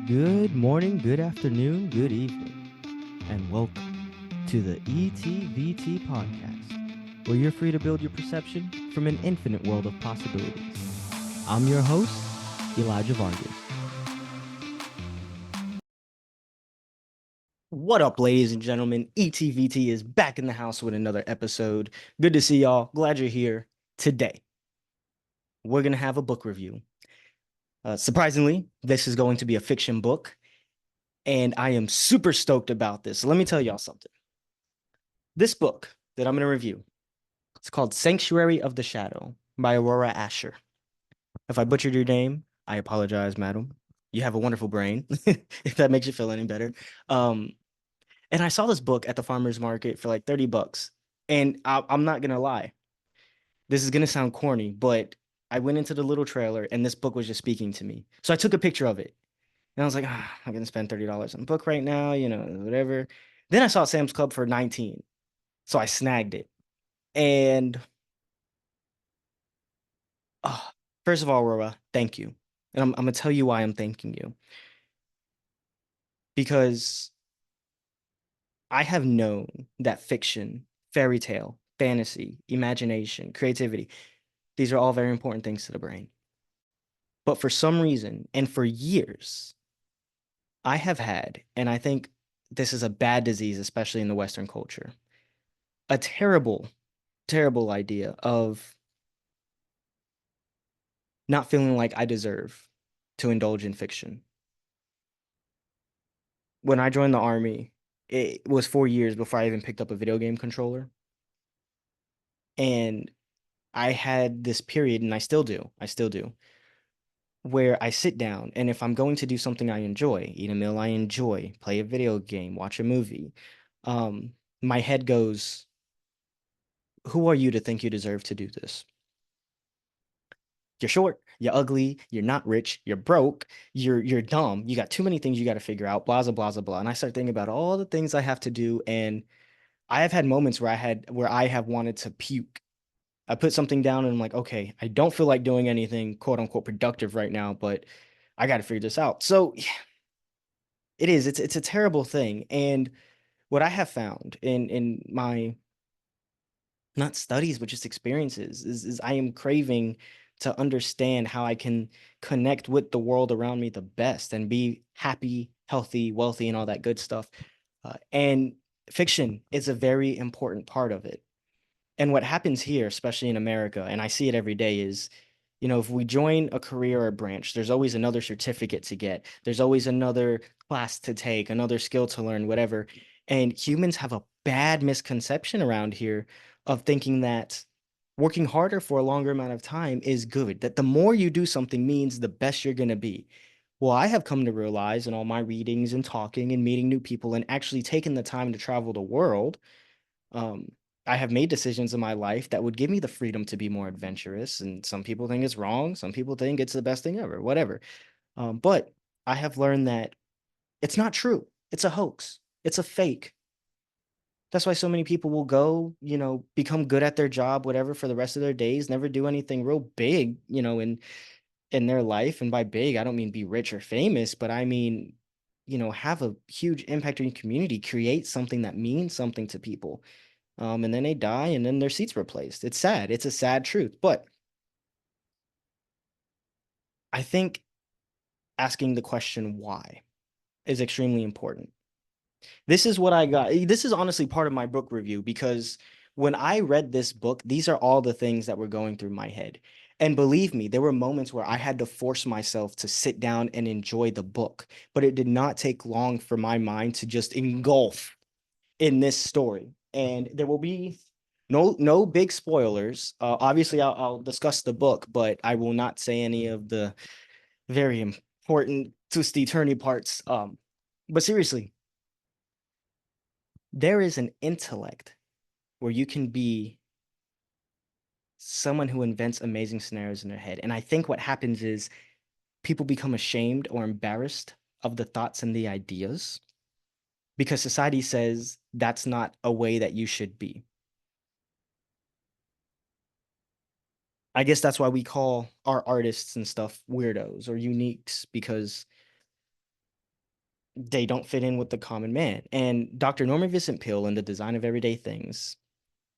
Good morning, good afternoon, good evening, and welcome to the ETVT podcast, where you're free to build your perception from an infinite world of possibilities. I'm your host, Elijah Vargas. What up, ladies and gentlemen? ETVT is back in the house with another episode. Good to see y'all. Glad you're here. Today, we're going to have a book review. Surprisingly, this is going to be a fiction book, and I am super stoked about this. So let me tell y'all something. This book that I'm going to review, it's called Sanctuary of the Shadow by Aurora Ascher. If I butchered your name, I apologize, madam. You have a wonderful brain, if that makes you feel any better. Um, and I saw this book at the farmer's market for like 30 bucks. And I'm not going to lie. This is going to sound corny, but I went into the little trailer and this book was just speaking to me. So I took a picture of it. And I was like, I'm going to spend $30 on a book right now, whatever. Then I saw Sam's Club for 19. So I snagged it. And oh, first of all, Aurora, thank you. And I'm going to tell you why I'm thanking you. Because I have known that fiction, fairy tale, fantasy, imagination, creativity, these are all very important things to the brain. But for some reason, and for years, I have had, and I think this is a bad disease, especially in the Western culture, a terrible, terrible idea of not feeling like I deserve to indulge in fiction. When I joined the army, it was 4 years before I even picked up a video game controller. And I had this period, and I still do, where I sit down, and if I'm going to do something I enjoy, eat a meal I enjoy, play a video game, watch a movie, my head goes, who are you to think you deserve to do this? You're short, you're ugly, you're not rich, you're broke, you're dumb, you got too many things you got to figure out, blah, blah, blah, blah, blah. And I start thinking about all the things I have to do, and I have had moments where I have wanted to puke. I put something down and I'm like, okay, I don't feel like doing anything quote unquote productive right now, but I got to figure this out. So yeah, it's a terrible thing. And what I have found in my not studies, but just experiences is I am craving to understand how I can connect with the world around me the best and be happy, healthy, wealthy, and all that good stuff. And fiction is a very important part of it. And what happens here, especially in America, and I see it every day, is, if we join a career or a branch, there's always another certificate to get. There's always another class to take, another skill to learn, whatever. And humans have a bad misconception around here of thinking that working harder for a longer amount of time is good, that the more you do something means the best you're going to be. Well, I have come to realize in all my readings and talking and meeting new people and actually taking the time to travel the world, um, I have made decisions in my life that would give me the freedom to be more adventurous. And some people think it's wrong. Some people think it's the best thing ever, whatever. But I have learned that it's not true. It's a hoax. It's a fake. That's why so many people will go, become good at their job, whatever, for the rest of their days, never do anything real big, in their life. And by big, I don't mean be rich or famous, but I mean, have a huge impact on your community, create something that means something to people. And then they die and then their seat's replaced. It's sad. It's a sad truth. But I think asking the question why is extremely important. This is what I got. This is honestly part of my book review because when I read this book, these are all the things that were going through my head. And believe me, there were moments where I had to force myself to sit down and enjoy the book, but it did not take long for my mind to just engulf in this story. And there will be no big spoilers. Obviously, I'll discuss the book, but I will not say any of the very important twisty turny parts. But seriously, there is an intellect where you can be someone who invents amazing scenarios in their head. And I think what happens is people become ashamed or embarrassed of the thoughts and the ideas because society says that's not a way that you should be. I guess that's why we call our artists and stuff weirdos or uniques because they don't fit in with the common man. And Dr. Norman Vincent Peale in The Design of Everyday Things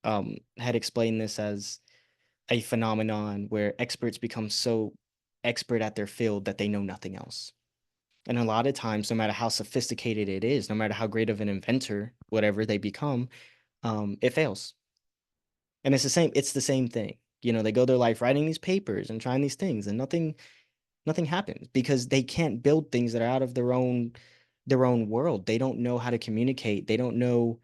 had explained this as a phenomenon where experts become so expert at their field that they know nothing else. And a lot of times, no matter how sophisticated it is, no matter how great of an inventor, whatever they become, it fails. And it's the same thing. You know, they go their life writing these papers and trying these things, and nothing happens because they can't build things that are out of their own world. They don't know how to communicate. They don't know,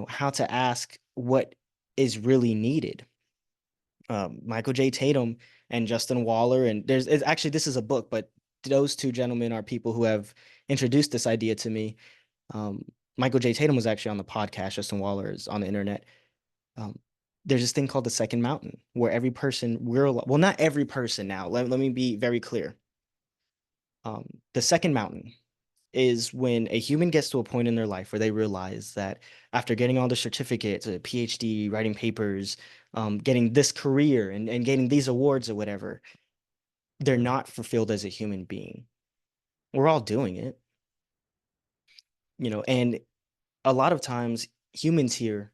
how to ask what is really needed. Michael J. Tatum and Justin Waller, and actually this is a book, but those two gentlemen are people who have introduced this idea to me. Um, Michael J. Tatum was actually on the podcast. Justin Waller is on the internet. Um, there's this thing called the second mountain where every person well, not every person now. Let me be very clear. The second mountain is when a human gets to a point in their life where they realize that after getting all the certificates, a PhD, writing papers, getting this career and getting these awards or whatever, they're not fulfilled as a human being. We're all doing it, and a lot of times humans here,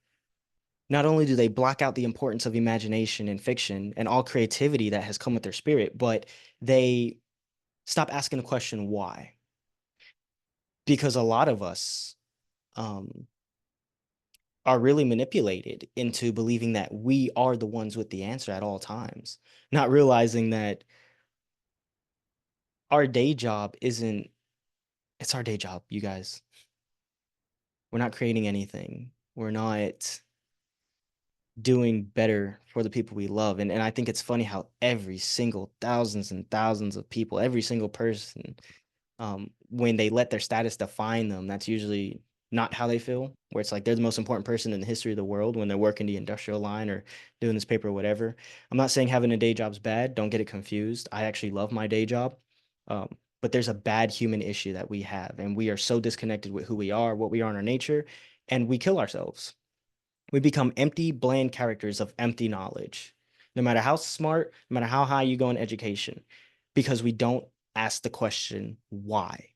not only do they block out the importance of imagination and fiction and all creativity that has come with their spirit, but they stop asking the question why. Because a lot of us, um, are really manipulated into believing that we are the ones with the answer at all times, not realizing that our day job isn't, it's our day job, you guys. We're not creating anything. We're not doing better for the people we love. And I think it's funny how every single thousands and thousands of people, every single person, when they let their status define them, that's usually not how they feel, where it's like they're the most important person in the history of the world when they're working the industrial line or doing this paper or whatever. I'm not saying having a day job's bad. Don't get it confused. I actually love my day job. Um, but there's a bad human issue that we have, and we are so disconnected with who we are, what we are in our nature, and we kill ourselves. We become empty, bland characters of empty knowledge, no matter how smart, no matter how high you go in education, because we don't ask the question, why?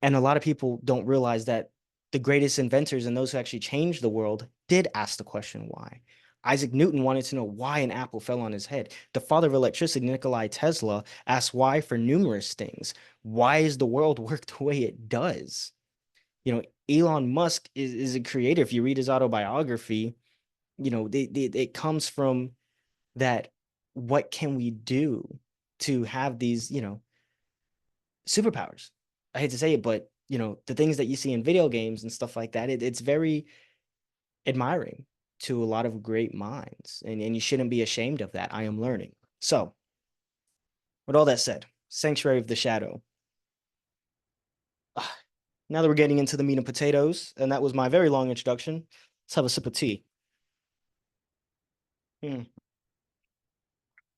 And a lot of people don't realize that the greatest inventors and those who actually changed the world did ask the question, why? Isaac Newton wanted to know why an apple fell on his head. The father of electricity, Nikola Tesla, asked why for numerous things. Why is the world work the way it does? Elon Musk is a creator. If you read his autobiography, it comes from that. What can we do to have these, superpowers? I hate to say it, but the things that you see in video games and stuff like that, it's very admiring to a lot of great minds, and you shouldn't be ashamed of that. I am learning. So, with all that said, Sanctuary of the Shadow. Now that we're getting into the meat and potatoes, and that was my very long introduction, let's have a sip of tea. Mm.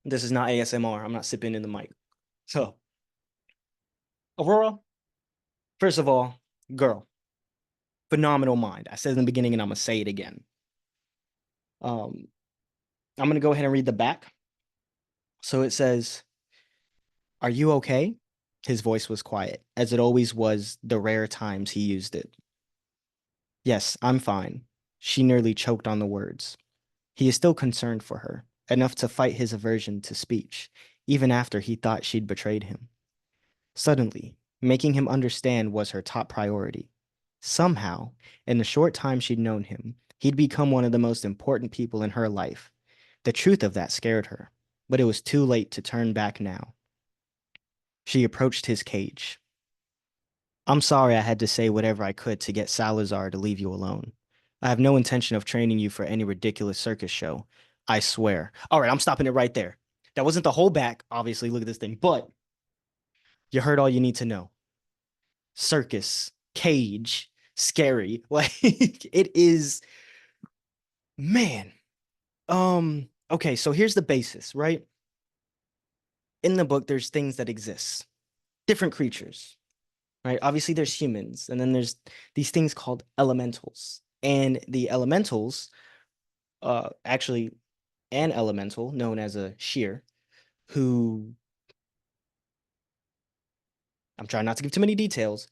This is not ASMR. I'm not sipping in the mic. So, Aurora, first of all, girl, phenomenal mind. I said in the beginning, and I'm gonna say it again. Um, I'm gonna go ahead and read the back. So it says, "Are you okay?" His voice was quiet, as it always was the rare times he used it. "Yes, I'm fine." She nearly choked on the words. He is still concerned for her, enough to fight his aversion to speech, even after he thought she'd betrayed him. Suddenly, making him understand was her top priority. Somehow, in the short time she'd known him, he'd become one of the most important people in her life. The truth of that scared her, but it was too late to turn back now. She approached his cage. "I'm sorry I had to say whatever I could to get Salazar to leave you alone. I have no intention of training you for any ridiculous circus show. I swear." All right, I'm stopping it right there. That wasn't the whole back, obviously. Look at this thing, but you heard all you need to know. Circus, cage, scary. Like it is, man. Okay, so here's the basis, right? In the book, there's things that exist, different creatures, right? Obviously, there's humans, and then there's these things called elementals. And the elementals, actually, an elemental known as a shear, who I'm trying not to give too many details,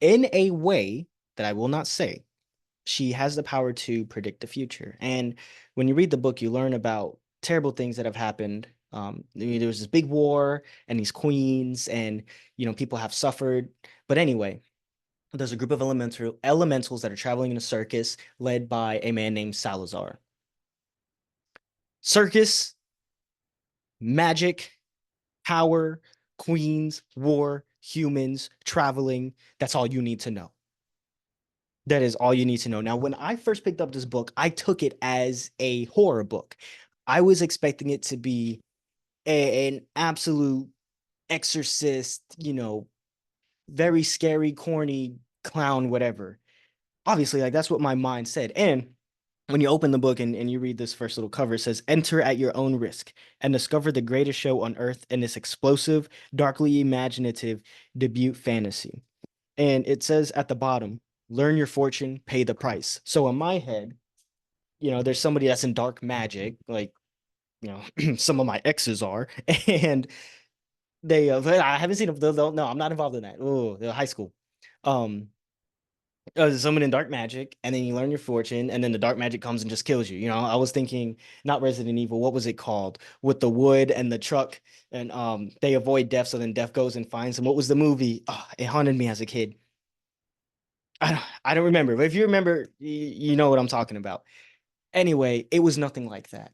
in a way that I will not say. She has the power to predict the future. And when you read the book, you learn about terrible things that have happened. There was this big war and these queens, and people have suffered. But anyway, there's a group of elementals that are traveling in a circus led by a man named Salazar. Circus, magic, power, queens, war, humans, traveling. That's all you need to know. That is all you need to know. Now, when I first picked up this book, I took it as a horror book. I was expecting it to be an absolute exorcist, very scary, corny clown, whatever. Obviously, like that's what my mind said. And when you open the book and you read this first little cover, it says, enter at your own risk and discover the greatest show on earth in this explosive, darkly imaginative debut fantasy. And it says at the bottom, learn your fortune, pay the price. So in my head, there's somebody that's in dark magic, like, some of my exes are, and but I haven't seen them. No, I'm not involved in that. Oh, they're high school. Um, Someone in dark magic, and then you learn your fortune, and then the dark magic comes and just kills you. I was thinking not Resident Evil. What was it called? With the wood and the truck, and they avoid death, so then death goes and finds them. What was the movie? Oh, it haunted me as a kid. I don't remember, but if you remember, you know what I'm talking about. Anyway, it was nothing like that.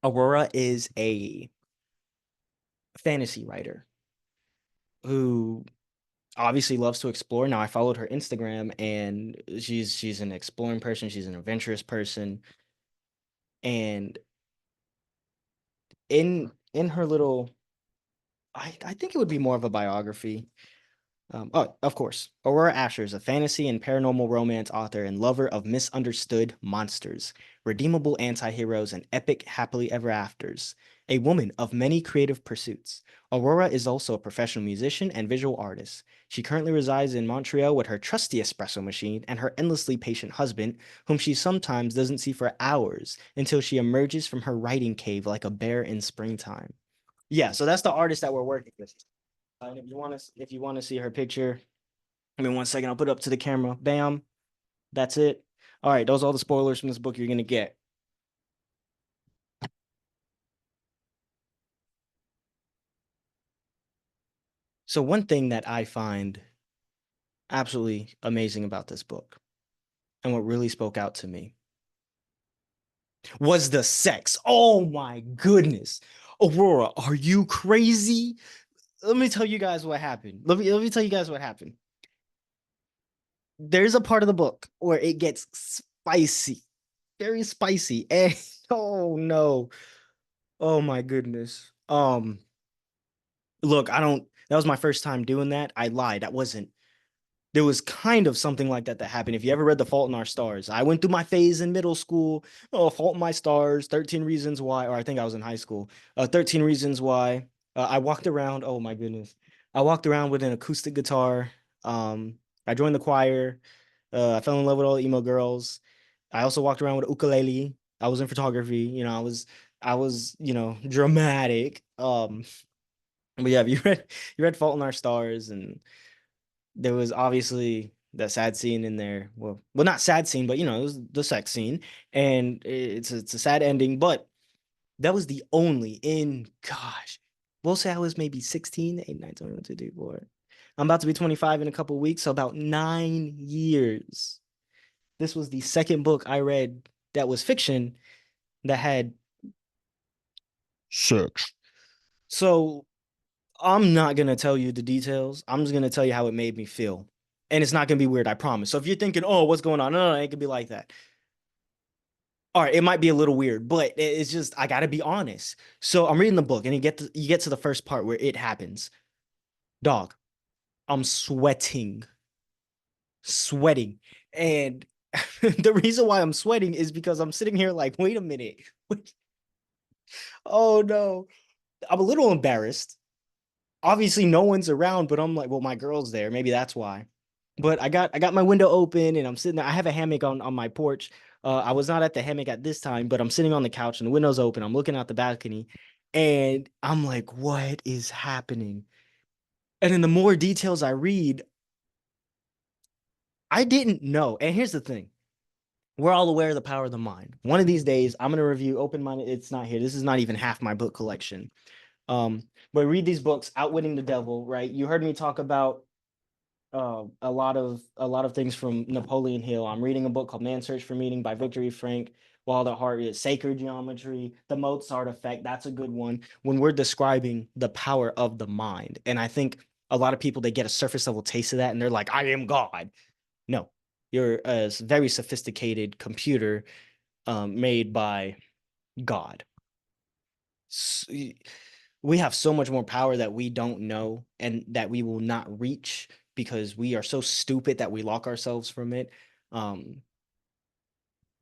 Aurora is a fantasy writer who obviously loves to explore. Now I followed her Instagram and she's an exploring person, she's an adventurous person. And in her little I think it would be more of a biography. Of course. Aurora Ascher is a fantasy and paranormal romance author and lover of misunderstood monsters, redeemable anti-heroes, and epic happily ever afters. A woman of many creative pursuits, Aurora is also a professional musician and visual artist. She currently resides in Montreal with her trusty espresso machine and her endlessly patient husband, whom she sometimes doesn't see for hours until she emerges from her writing cave like a bear in springtime. Yeah, so that's the artist that we're working with. And if you want to see her picture, give me 1 second. I'll put it up to the camera. Bam. That's it. All right, those are all the spoilers from this book you're gonna get. So one thing that I find absolutely amazing about this book, and what really spoke out to me, was the sex. Oh my goodness. Aurora, are you crazy? Let me tell you guys what happened. Let me tell you guys what happened. There's a part of the book where it gets spicy, very spicy. And oh no. Oh my goodness. Look, I don't that was my first time doing that. I lied. That wasn't There was kind of something like that that happened. If you ever read The Fault in Our Stars, I went through my phase in middle school. Oh, Fault in My Stars, 13 Reasons Why, or I think I was in high school. 13 Reasons Why. I walked around. Oh my goodness. I walked around with an acoustic guitar. Um, I joined the choir. I fell in love with all the emo girls. I also walked around with a ukulele. I was in photography. I was dramatic. But yeah, you read Fault in Our Stars, and there was obviously that sad scene in there. Well, not sad scene, but it was the sex scene, and it's a sad ending. But that was the only in gosh, we'll say I was maybe 16, 8, 9, 10, 11, 12, 13, 14. I'm about to be 25 in a couple weeks, so about 9 years. This was the second book I read that was fiction that had sex. So I'm not gonna tell you the details. I'm just gonna tell you how it made me feel. And it's not gonna be weird, I promise. So if you're thinking, oh, what's going on? No, no, it could be like that. All right, it might be a little weird, but it's just I gotta be honest. So I'm reading the book, and you get to the first part where it happens. Dog, I'm sweating. And the reason why I'm sweating is because I'm sitting here like, wait a minute. Oh no. I'm a little embarrassed. Obviously, no one's around, but I'm like, well, my girl's there. Maybe that's why. But I got my window open and I'm sitting there. I have a hammock on my porch. I was not at the hammock at this time, but I'm sitting on the couch and the window's open. I'm looking out the balcony and I'm like, what is happening? And then the more details I read, I didn't know. And here's the thing. We're all aware of the power of the mind. One of these days, I'm gonna review Open Minded. It's not here. This is not even half my book collection. But read these books, Outwitting the Devil, right? You heard me talk about a lot of things from Napoleon Hill. I'm reading a book called Man's Search for Meaning by Victor Frank. While the heart is Sacred Geometry, the Mozart Effect. That's a good one. When we're describing the power of the mind, and I think a lot of people they get a surface level taste of that, and they're like, "I am God." No, you're a very sophisticated computer made by God. S- we have so much more power that we don't know and that we will not reach because we are so stupid that we lock ourselves from it. Um,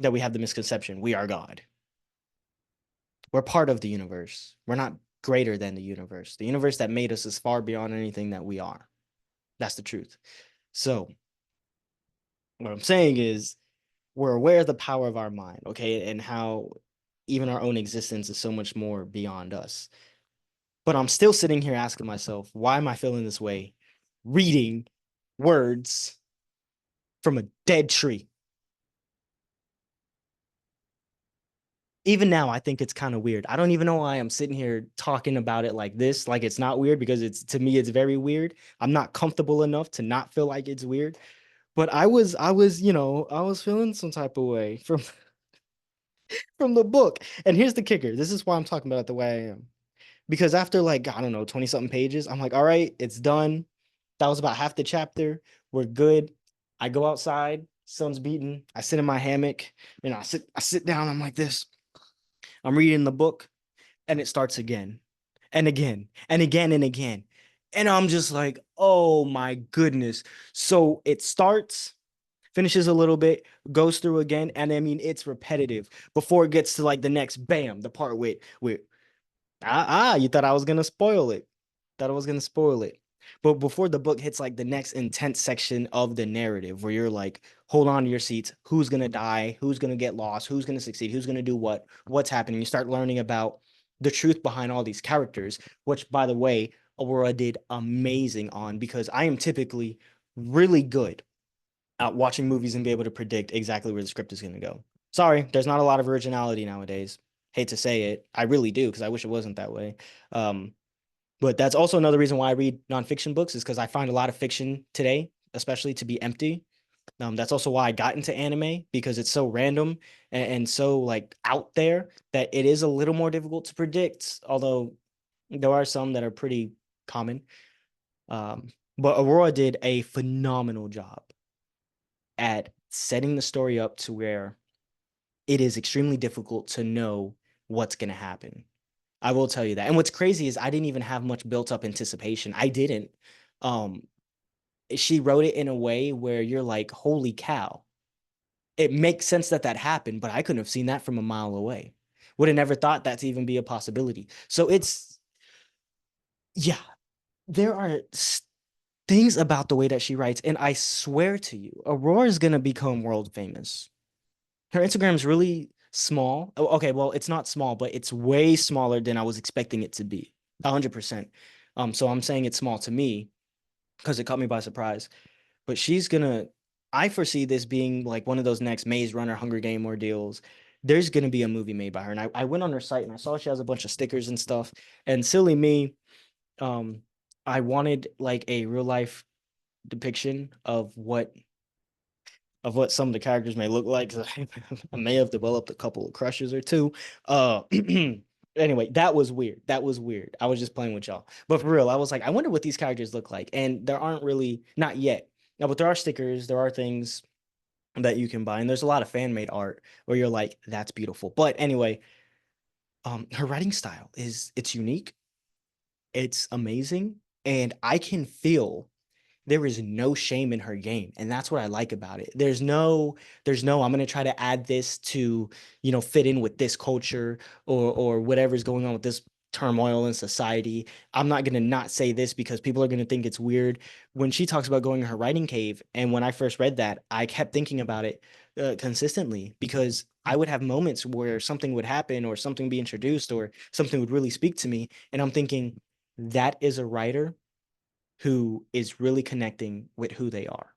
that we have the misconception we are God. We're part of the universe. We're not greater than the universe. The universe that made us is far beyond anything that we are. That's the truth. So, what I'm saying is, we're aware of the power of our mind, okay, and how even our own existence is so much more beyond us. But I'm still sitting here asking myself, why am I feeling this way? Reading words from a dead tree. Even now, I think it's kind of weird. I don't even know why I'm sitting here talking about it like this. Like it's not weird because it's to me, it's very weird. I'm not comfortable enough to not feel like it's weird. But I was feeling some type of way from from the book. And here's the kicker. This is why I'm talking about it the way I am. Because after like, I don't know, 20 something pages, I'm like, all right, it's done. That was about half the chapter. We're good. I go outside, sun's beating. I sit in my hammock and I sit down. I'm like this. I'm reading the book and it starts again and again and again and again. And I'm just like, oh my goodness. So it starts, finishes a little bit, goes through again, and I mean it's repetitive before it gets to like the next bam, the part with you thought I was gonna spoil it. Thought I was gonna spoil it. But before the book hits like the next intense section of the narrative, where you're like, hold on to your seats, who's gonna die, who's gonna get lost, who's gonna succeed, who's gonna do what, what's happening. You start learning about the truth behind all these characters, which by the way, Aurora did amazing on because I am typically really good at watching movies and be able to predict exactly where the script is gonna go. Sorry, there's not a lot of originality nowadays. Hate to say it. I really do because I wish it wasn't that way. Um, but that's also another reason why I read nonfiction books is because I find a lot of fiction today, especially to be empty. That's also why I got into anime because it's so random and so like out there that it is a little more difficult to predict. Although there are some that are pretty common. Um, but Aurora did a phenomenal job at setting the story up to where it is extremely difficult to know what's going to happen. I will tell you that. And what's crazy is I didn't even have much built up anticipation. I didn't. Um, she wrote it in a way where you're like, holy cow. It makes sense that that happened, but I couldn't have seen that from a mile away. Would have never thought that to even be a possibility. So it's, yeah, there are things about the way that she writes. And I swear to you, Aurora is going to become world famous. Her Instagram's really small. Oh, okay, well, it's not small, but it's way smaller than I was expecting it to be. 100%. So I'm saying it's small to me because it caught me by surprise. But she's gonna, I foresee this being like one of those next Maze Runner Hunger Game ordeals. There's gonna be a movie made by her. And I went on her site and I saw she has a bunch of stickers and stuff. And silly me, um, I wanted like a real life depiction of what some of the characters may look like. I may have developed a couple of crushes or two. Anyway, that was weird. That was weird. I was just playing with y'all. But for real, I was like, I wonder what these characters look like. And there aren't really, not yet. Now, but there are stickers, there are things that you can buy. And there's a lot of fan made art where you're like, that's beautiful. But anyway, her writing style it's unique, it's amazing, and I can feel there is no shame in her game, and that's what I like about it. There's no I'm going to try to add this to fit in with this culture or whatever's going on with this turmoil in society. I'm not going to not say this because people are going to think it's weird. When she talks about going to her writing cave, and when I first read that, I kept thinking about it consistently because I would have moments where something would happen or something be introduced or something would really speak to me, and I'm thinking that is a writer who is really connecting with who they are.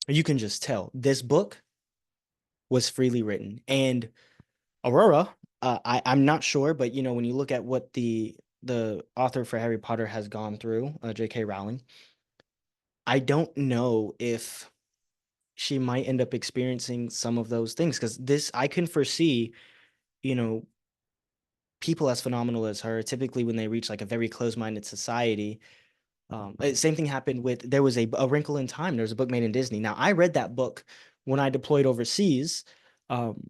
You can just tell this book was freely written. And Aurora, I'm not sure, but you know, when you look at what the author for Harry Potter has gone through, J.K. Rowling, I don't know if she might end up experiencing some of those things because this I can foresee, you know, people as phenomenal as her, typically when they reach like a very close-minded society. Same thing happened with there was a Wrinkle in Time. There was a book made in Disney. Now I read that book when I deployed overseas, um,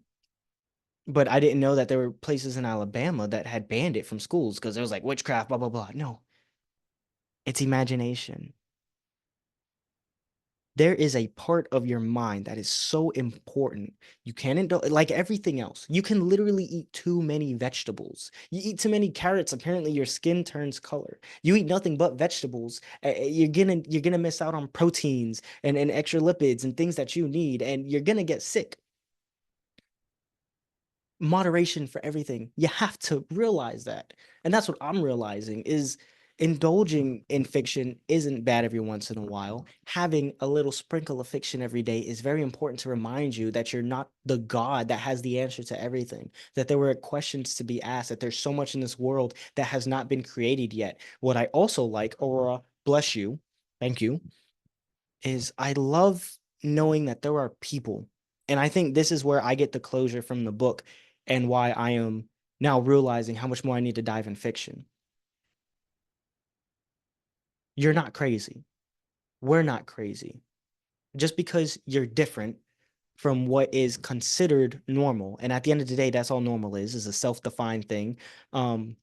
but I didn't know that there were places in Alabama that had banned it from schools because it was like witchcraft, blah blah blah. No, it's imagination. There is a part of your mind that is so important. You can't indulge, like everything else. You can literally eat too many vegetables. You eat too many carrots, apparently your skin turns color. You eat nothing but vegetables, you're gonna miss out on proteins and extra lipids and things that you need, and you're gonna get sick. Moderation for everything. You have to realize that. And that's what I'm realizing is indulging in fiction isn't bad every once in a while. Having a little sprinkle of fiction every day is very important to remind you that you're not the God that has the answer to everything, that there were questions to be asked, that there's so much in this world that has not been created yet. What I also like, Aurora, bless you, thank you, is I love knowing that there are people. And I think this is where I get the closure from the book and why I am now realizing how much more I need to dive in fiction. You're not crazy. We're not crazy. Just because you're different from what is considered normal. And at the end of the day, that's all normal is a self-defined thing. Um,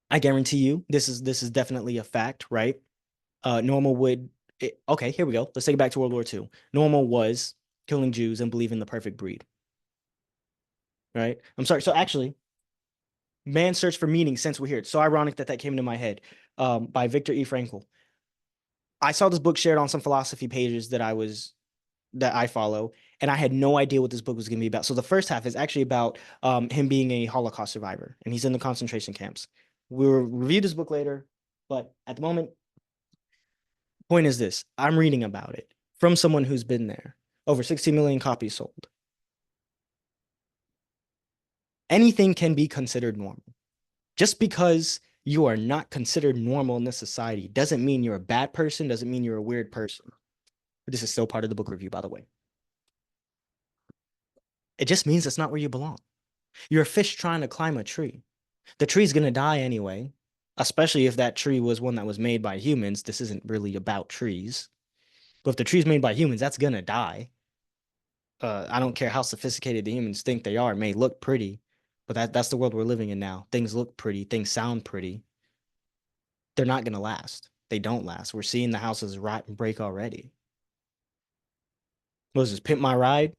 I guarantee you this is definitely a fact, right? Normal would okay, here we go. Let's take it back to World War II. Normal was killing Jews and believing the perfect breed, right? I'm sorry. So actually, Man's Search for Meaning, since we're here. It's so ironic that that came into my head, by Viktor E. Frankl. I saw this book shared on some philosophy pages that I follow, and I had no idea what this book was going to be about. So the first half is actually about him being a Holocaust survivor, and he's in the concentration camps. We will review this book later, but at the moment, point is this: I'm reading about it from someone who's been there. Over 60 million copies sold. Anything can be considered normal. Just because you are not considered normal in this society doesn't mean you're a bad person, doesn't mean you're a weird person. This is still part of the book review, by the way. It just means it's not where you belong. You're a fish trying to climb a tree. The tree's going to die anyway, especially if that tree was one that was made by humans. This isn't really about trees. But if the tree's made by humans, that's going to die. I don't care how sophisticated the humans think they are. It may look pretty, but that's the world we're living in now. Things look pretty, things sound pretty. They're not going to last. They don't last. We're seeing the houses rot and break already. What was this, Pimp My Ride?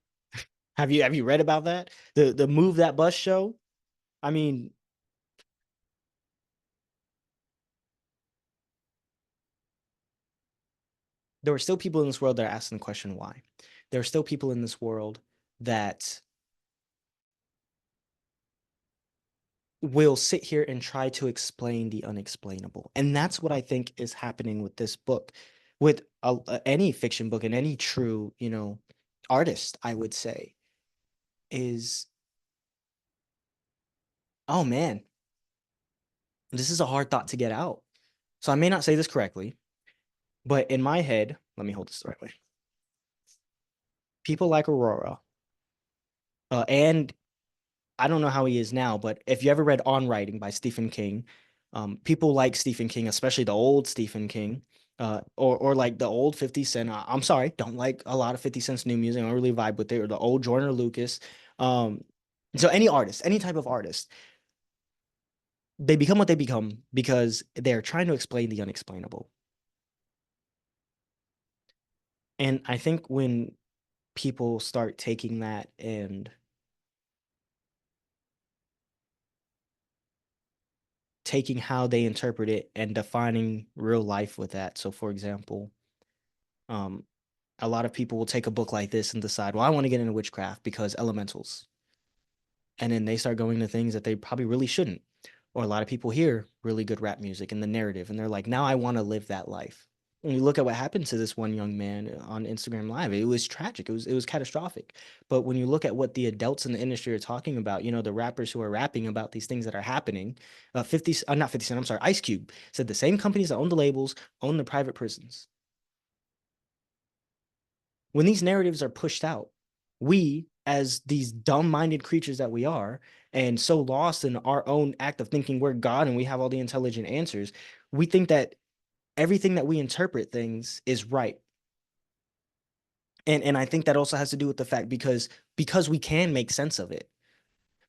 Have you read about that? The Move That Bus show? I mean, there are still people in this world that are asking the question why. There are still people in this world that will sit here and try to explain the unexplainable. And that's what I think is happening with this book, with any fiction book and any true, artist, I would say, is, oh man, this is a hard thought to get out. So I may not say this correctly, but in my head, let me hold this the right way. People like Aurora, and I don't know how he is now, but if you ever read On Writing by Stephen King, people like Stephen King, especially the old Stephen King, or like the old 50 Cent. I'm sorry, don't like a lot of 50 Cent's new music. I don't really vibe with it, or the old Jordan or Lucas. Um, so any artist, any type of artist, they become what they become because they're trying to explain the unexplainable. And I think when people start taking that and taking how they interpret it and defining real life with that. So, for example, um, a lot of people will take a book like this and decide, well, I want to get into witchcraft because elementals. And then they start going to things that they probably really shouldn't. Or a lot of people hear really good rap music and the narrative, and they're like, now I want to live that life. When you look at what happened to this one young man on Instagram Live, it was tragic. It was catastrophic. But when you look at what the adults in the industry are talking about, the rappers who are rapping about these things that are happening, 50, not 50 Cent, I'm sorry, Ice Cube said the same companies that own the labels own the private prisons. When these narratives are pushed out, we, as these dumb-minded creatures that we are, and so lost in our own act of thinking we're God and we have all the intelligent answers, we think that everything that we interpret things is right. And I think that also has to do with the fact because we can make sense of it.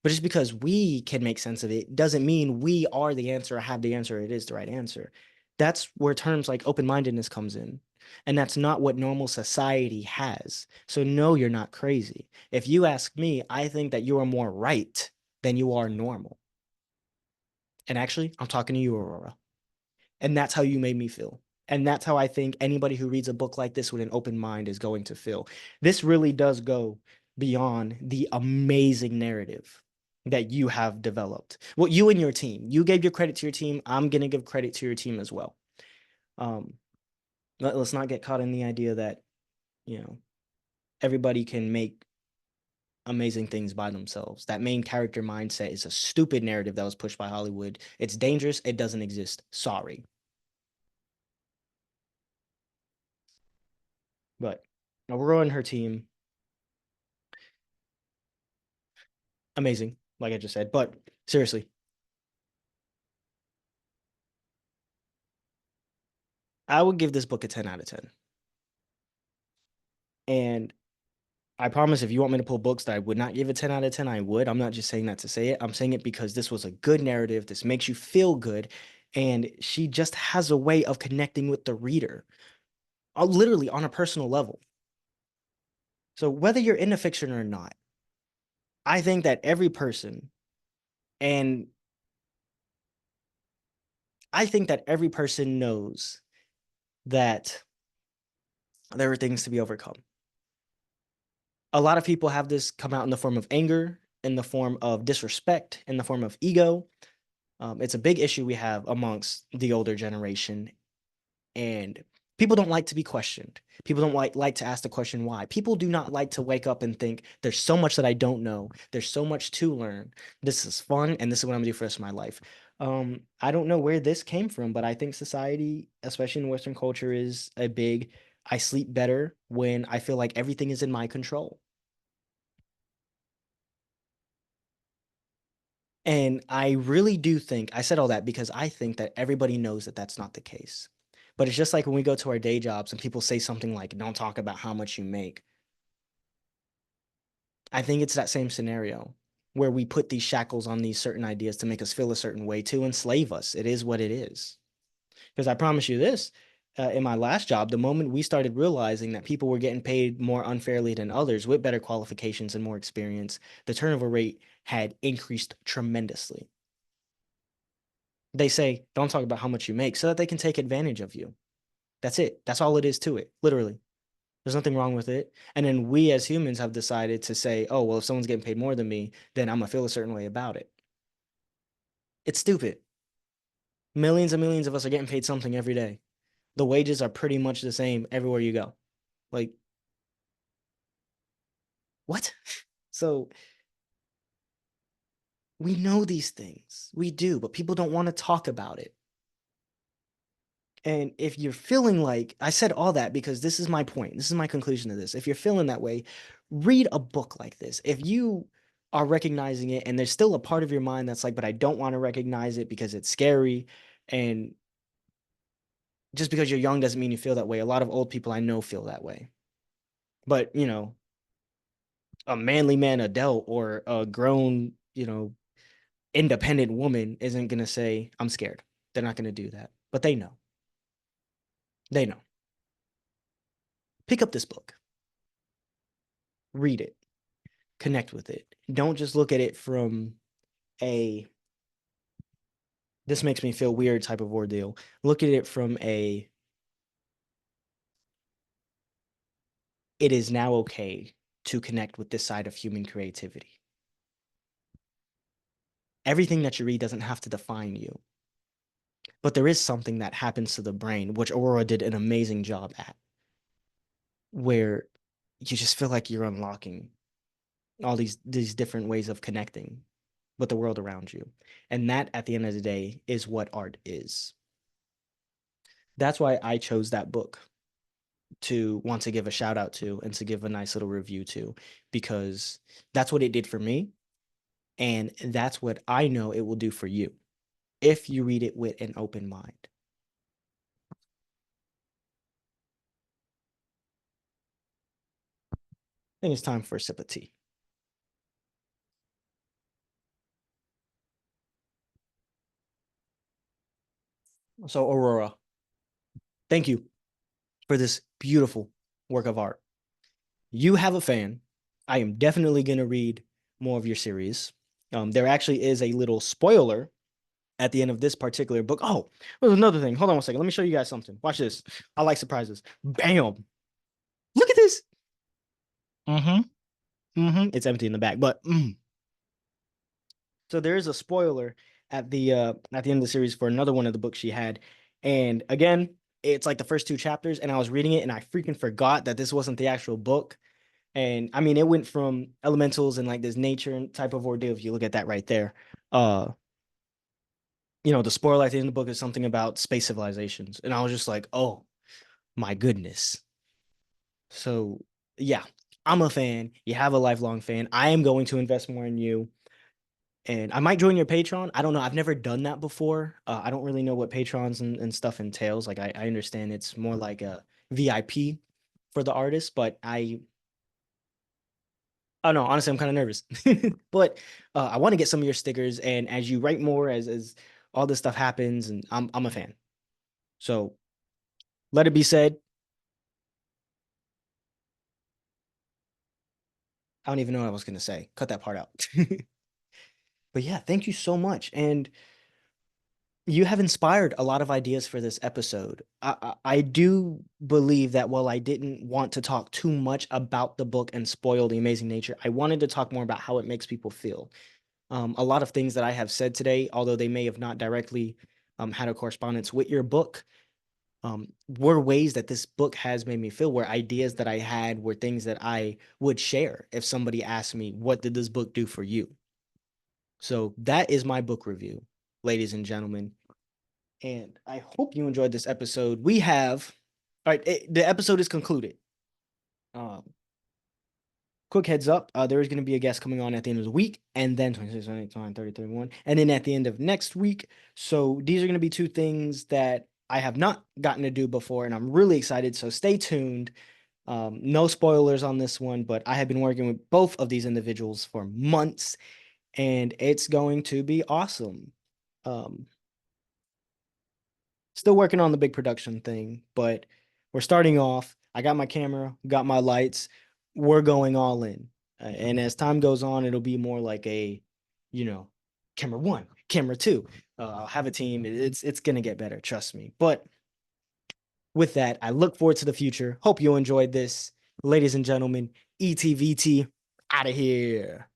But just because we can make sense of it doesn't mean we are the answer or have the answer, it is the right answer. That's where terms like open-mindedness comes in. And that's not what normal society has. So no, you're not crazy. If you ask me, I think that you are more right than you are normal. And actually, I'm talking to you, Aurora. And that's how you made me feel. And that's how I think anybody who reads a book like this with an open mind is going to feel. This really does go beyond the amazing narrative that you have developed. Well, you and your team, you gave your credit to your team. I'm going to give credit to your team as well. Um, let's not get caught in the idea that, you know, everybody can make amazing things by themselves. That main character mindset is a stupid narrative that was pushed by Hollywood. It's dangerous. It doesn't exist. Sorry. But Aurora and her team, amazing, like I just said. But seriously, I would give this book a 10 out of 10. And I promise if you want me to pull books that I would not give a 10 out of 10, I would. I'm not just saying that to say it. I'm saying it because this was a good narrative. This makes you feel good. And she just has a way of connecting with the reader, literally on a personal level. So whether you're into fiction or not, I think that every person, and I think that every person knows that there are things to be overcome. A lot of people have this come out in the form of anger, in the form of disrespect, in the form of ego. It's a big issue we have amongst the older generation, and people don't like to be questioned. People don't like to ask the question why. People do not like to wake up and think there's so much that I don't know. There's so much to learn. This is fun, and this is what I'm gonna do for the rest of my life. I don't know where this came from, but I think society, especially in Western culture, is a big. I sleep better when I feel like everything is in my control. And I really do think I said all that because I think that everybody knows that that's not the case. But it's just like when we go to our day jobs and people say something like, don't talk about how much you make. I think it's that same scenario where we put these shackles on these certain ideas to make us feel a certain way to enslave us. It is what it is. Because I promise you this, in my last job, the moment we started realizing that people were getting paid more unfairly than others with better qualifications and more experience, the turnover rate had increased tremendously. They say, don't talk about how much you make so that they can take advantage of you. That's it. That's all it is to it, literally. There's nothing wrong with it. And then we as humans have decided to say, oh, well, if someone's getting paid more than me, then I'm going to feel a certain way about it. It's stupid. Millions and millions of us are getting paid something every day. The wages are pretty much the same everywhere you go. Like, what? So we know these things. We do, but people don't want to talk about it. And if you're feeling like, I said all that because this is my point. This is my conclusion to this. If you're feeling that way, read a book like this. If you are recognizing it and there's still a part of your mind that's like, but I don't want to recognize it because it's scary. And just because you're young doesn't mean you feel that way. A lot of old people I know feel that way. But, a manly man adult or a grown, independent woman isn't going to say, I'm scared. They're not going to do that. But they know. They know. Pick up this book, read it, connect with it. Don't just look at it from a this makes me feel weird type of ordeal. Look at it from a it is now okay to connect with this side of human creativity. everything that you read doesn't have to define you, but there is something that happens to the brain, which Aurora did an amazing job at, where you just feel like you're unlocking all these different ways of connecting with the world around you. And that, at the end of the day, is what art is. That's why I chose that book to want to give a shout out to and to give a nice little review to, because that's what it did for me. And that's what I know it will do for you if you read it with an open mind. I think it's time for a sip of tea. So, Aurora, thank you for this beautiful work of art. You have a fan. I am definitely going to read more of your series. There actually is a little spoiler at the end of this particular book. Oh, there's another thing. Hold on one second. Let me show you guys something. Watch this. I like surprises. Bam. Look at this. Mm-hmm. Mm-hmm. It's empty in the back, but so there is a spoiler at the end of the series for another one of the books she had. And again, it's like the first two chapters, and I was reading it and I freaking forgot that this wasn't the actual book. And I mean, it went from elementals and like this nature type of ordeal. If you look at that right there, uh, the spoiler at the end of the book is something about space civilizations. And I was just like, oh my goodness. So yeah, I'm a fan. You have a lifelong fan. I am going to invest more in you. And I might join your Patreon. I don't know. I've never done that before. I don't really know what Patrons and stuff entails. Like I understand it's more like a VIP for the artist, but oh no, honestly, I'm kind of nervous. But I want to get some of your stickers. And as you write more, as all this stuff happens, and I'm a fan. So let it be said. I don't even know what I was gonna say. Cut that part out. But yeah, thank you so much. And you have inspired a lot of ideas for this episode. I do believe that while I didn't want to talk too much about the book and spoil the amazing nature, I wanted to talk more about how it makes people feel. A lot of things that I have said today, although they may have not directly had a correspondence with your book, were ways that this book has made me feel, where ideas that I had were things that I would share if somebody asked me, what did this book do for you? So that is my book review, ladies and gentlemen. And I hope you enjoyed this episode. All right, the episode is concluded. Um, quick heads up, there is going to be a guest coming on at the end of the week, and then 26, 29, 30, 31, and then at the end of next week. So these are going to be two things that I have not gotten to do before, and I'm really excited. So stay tuned. No spoilers on this one, but I have been working with both of these individuals for months, and it's going to be awesome. Um, Still working on the big production thing, but we're starting off. I got my camera, got my lights. We're going all in. And as time goes on, it'll be more like a, you know, camera one, camera two. I'll have a team. It's gonna get better, trust me. But with that, I look forward to the future. Hope you enjoyed this, ladies and gentlemen. ETVT out of here.